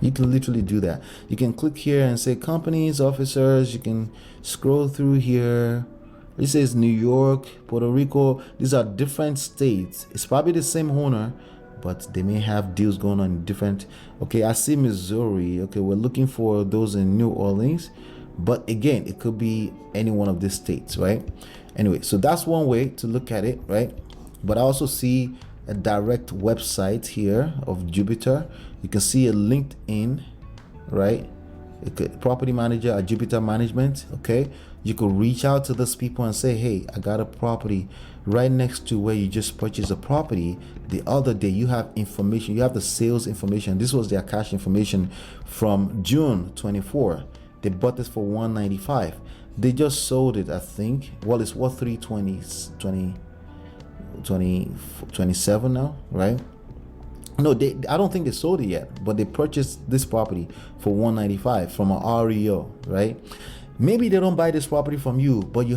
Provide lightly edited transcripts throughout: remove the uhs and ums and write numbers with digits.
You can literally do that. You can click here and say companies, officers. You can scroll through here. It says New York, Puerto Rico. These are different states. It's probably the same owner, but they may have deals going on in different. Okay, I see Missouri. Okay, we're looking for those in New Orleans, but again, it could be any one of these states, right? Anyway, so that's one way to look at it, right? But I also see a direct website here of Jupiter. You can see a LinkedIn, right? Property manager at Jupiter Management. Okay, you could reach out to those people and say, hey, I got a property right next to where you just purchased a property the other day. You have information, you have the sales information. This was their cash information from June 24. They bought this for $195. They just sold it, I think. Well, it's worth $327 now, right? No, I don't think they sold it yet, but they purchased this property for $195 from an REO, right? Maybe they don't buy this property from you, but you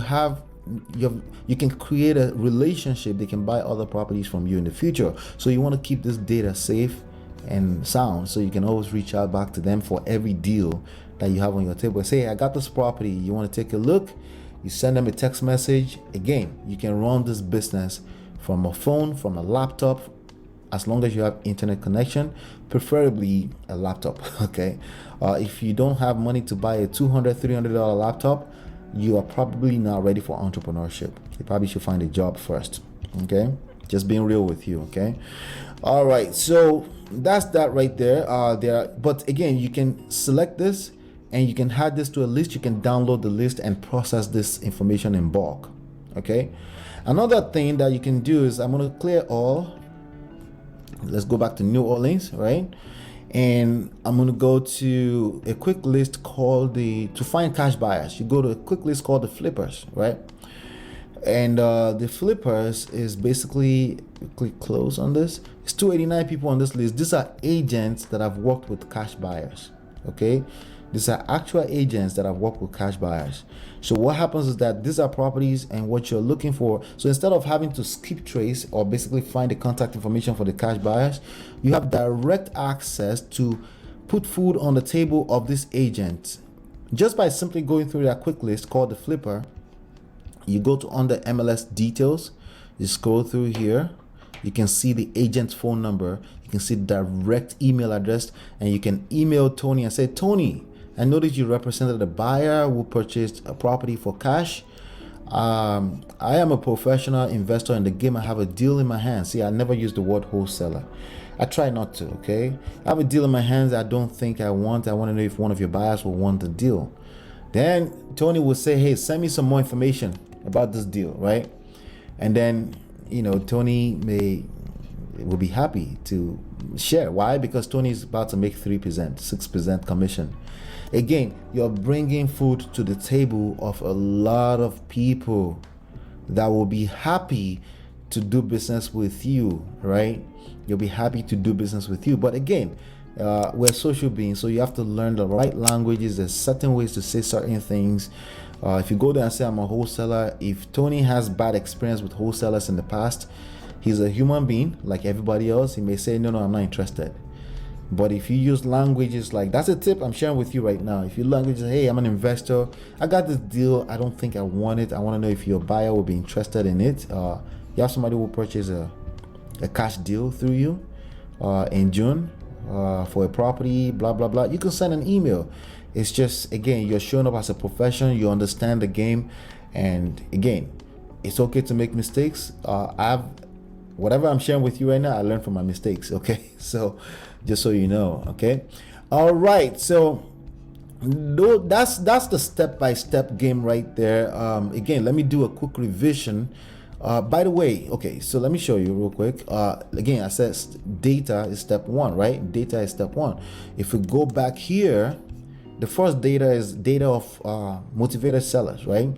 can create a relationship. They can buy other properties from you in the future. So you want to keep this data safe and sound, so you can always reach out back to them for every deal that you have on your table. Say, hey, I got this property, you want to take a look? You send them a text message. Again, you can run this business from a phone, from a laptop, as long as you have internet connection, preferably a laptop. Okay, if you don't have money to buy a $200-$300 laptop, you are probably not ready for entrepreneurship. You probably should find a job first. Okay, just being real with you. Okay, all right, so that's that right there. But again, you can select this and you can add this to a list. You can download the list and process this information in bulk. Okay, another thing that you can do is, I'm going to clear all. Let's go back to New Orleans, right? And I'm going to go to a quick list called to find cash buyers. You go to a quick list called the flippers, right? And the flippers is basically, click close on this. It's 289 people on this list. These are agents that have worked with cash buyers, okay? These are actual agents that have worked with cash buyers. So what happens is that these are properties and what you're looking for. So instead of having to skip trace or basically find the contact information for the cash buyers, you have direct access to put food on the table of this agent just by simply going through that quick list called the flipper. You go to under MLS details, you scroll through here, you can see the agent's phone number, you can see direct email address, and you can email Tony and say, Tony, I noticed you represented a buyer who purchased a property for cash. I am a professional investor in the game. I have a deal in my hands. See, I never use the word wholesaler. I try not to, okay? I have a deal in my hands I don't think I want. I want to know if one of your buyers will want the deal. Then Tony will say, hey, send me some more information about this deal, right? And then, Tony will be happy to share. Why? Because Tony is about to make 3%, 6% commission. Again, you're bringing food to the table of a lot of people that will be happy to do business with you, right? You'll be happy to do business with you. But again, we're social beings, so you have to learn the right languages. There's certain ways to say certain things. If you go there and say I'm a wholesaler, if Tony has bad experience with wholesalers in the past, he's a human being like everybody else. He may say, no, I'm not interested. But if you use languages like, that's a tip I'm sharing with you right now. If you language, hey, I'm an investor, I got this deal, I don't think I want it, I want to know if your buyer will be interested in it. You have somebody who will purchase a cash deal through you in June for a property, blah blah blah. You can send an email. It's just, again, you're showing up as a professional, you understand the game, and again, it's okay to make mistakes. Whatever I'm sharing with you right now, I learned from my mistakes, okay? So just so you know, okay? All right, so that's the step-by-step game right there. Again, let me do a quick revision. By the way, okay, so let me show you real quick. Again, I said data is step one, right? Data is step one. If we go back here, the first data is data of motivated sellers, right?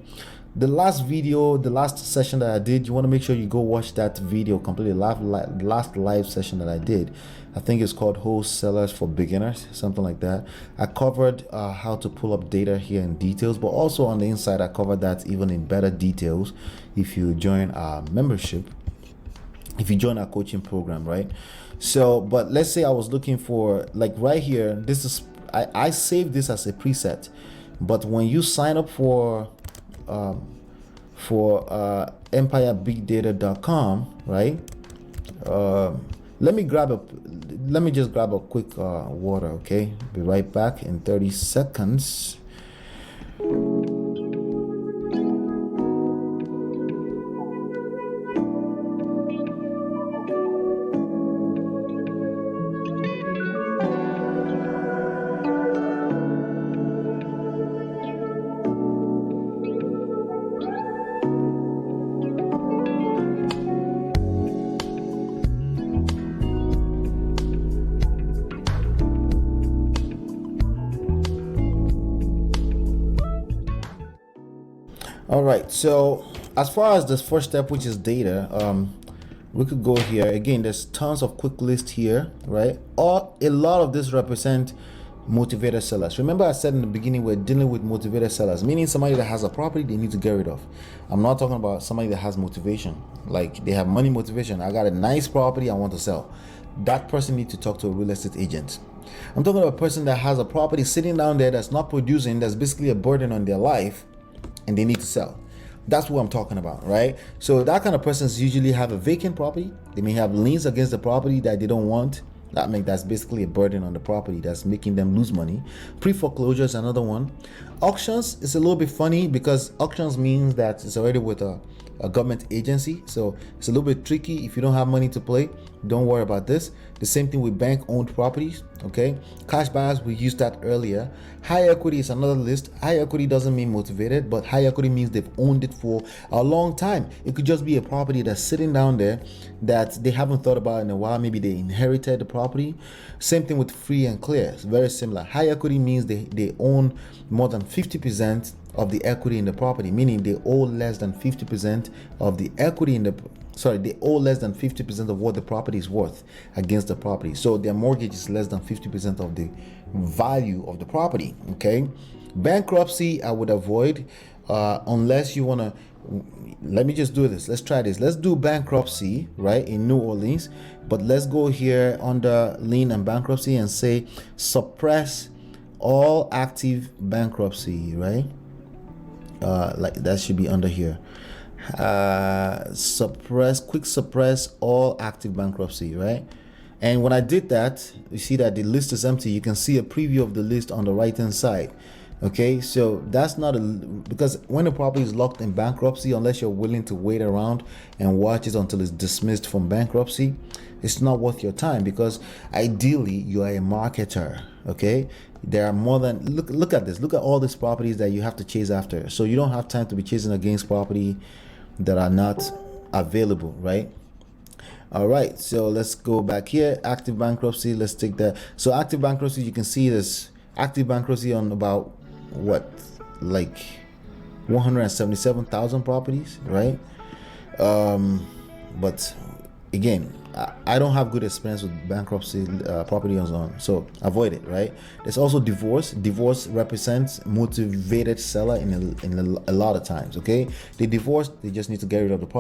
The last video, the last session that I did, you want to make sure you go watch that video completely. Last live session that I did, I think it's called Wholesalers for Beginners, something like that. I covered how to pull up data here in details, but also on the inside, I covered that even in better details if you join our membership. if you join our coaching program, right? So, but let's say I was looking for, like right here, this is, I saved this as a preset, but when you sign up for empirebigdata.com, right? Let me just grab a quick water, okay? Be right back in 30 seconds. All right, so as far as this first step, which is data, we could go here again. There's tons of quick list here, right? Or a lot of this represent motivated sellers. Remember I said in the beginning, we're dealing with motivated sellers, meaning somebody that has a property they need to get rid of. I'm not talking about somebody that has motivation, like they have money motivation. I got a nice property I want to sell. That person needs to talk to a real estate agent. I'm talking about a person that has a property sitting down there that's not producing, that's basically a burden on their life, and they need to sell. That's what I'm talking about, right? So that kind of persons usually have a vacant property. They may have liens against the property that they don't want. That's basically a burden on the property that's making them lose money. Pre-foreclosure is another one. Auctions is a little bit funny because auctions means that it's already with a government agency, so it's a little bit tricky. If you don't have money to play, don't worry about this. The same thing with bank owned properties. Okay, cash buyers, we used that earlier. High equity is another list. High equity doesn't mean motivated, but high equity means they've owned it for a long time. It could just be a property that's sitting down there that they haven't thought about in a while. Maybe they inherited the property. Same thing with free and clear. It's very similar. High equity means they own more than 50% of the equity in the property, meaning they owe less than 50% of the equity in the they owe less than 50% of what the property is worth against the property. So their mortgage is less than 50% of the value of the property. Okay, bankruptcy I would avoid unless you want to. Let me just do this. Let's try this. Let's do bankruptcy, right, in New Orleans, but let's go here under lien and bankruptcy and say suppress all active bankruptcy, right? Like that should be under here. Suppress all active bankruptcy, right? And when I did that, you see that the list is empty. You can see a preview of the list on the right hand side. Okay, so that's not because when a property is locked in bankruptcy, unless you're willing to wait around and watch it until it's dismissed from bankruptcy, it's not worth your time, because ideally you are a marketer. Okay, there are more than look at this. Look at all these properties that you have to chase after. So you don't have time to be chasing against property that are not available, right? All right, so let's go back here. Active bankruptcy, let's take that. So active bankruptcy, you can see this active bankruptcy on about what, like 177,000 properties, right? But again, I don't have good experience with bankruptcy property on, so avoid it, right? There's also divorce. Divorce represents motivated seller in a lot of times. Okay, they divorce, they just need to get rid of the property.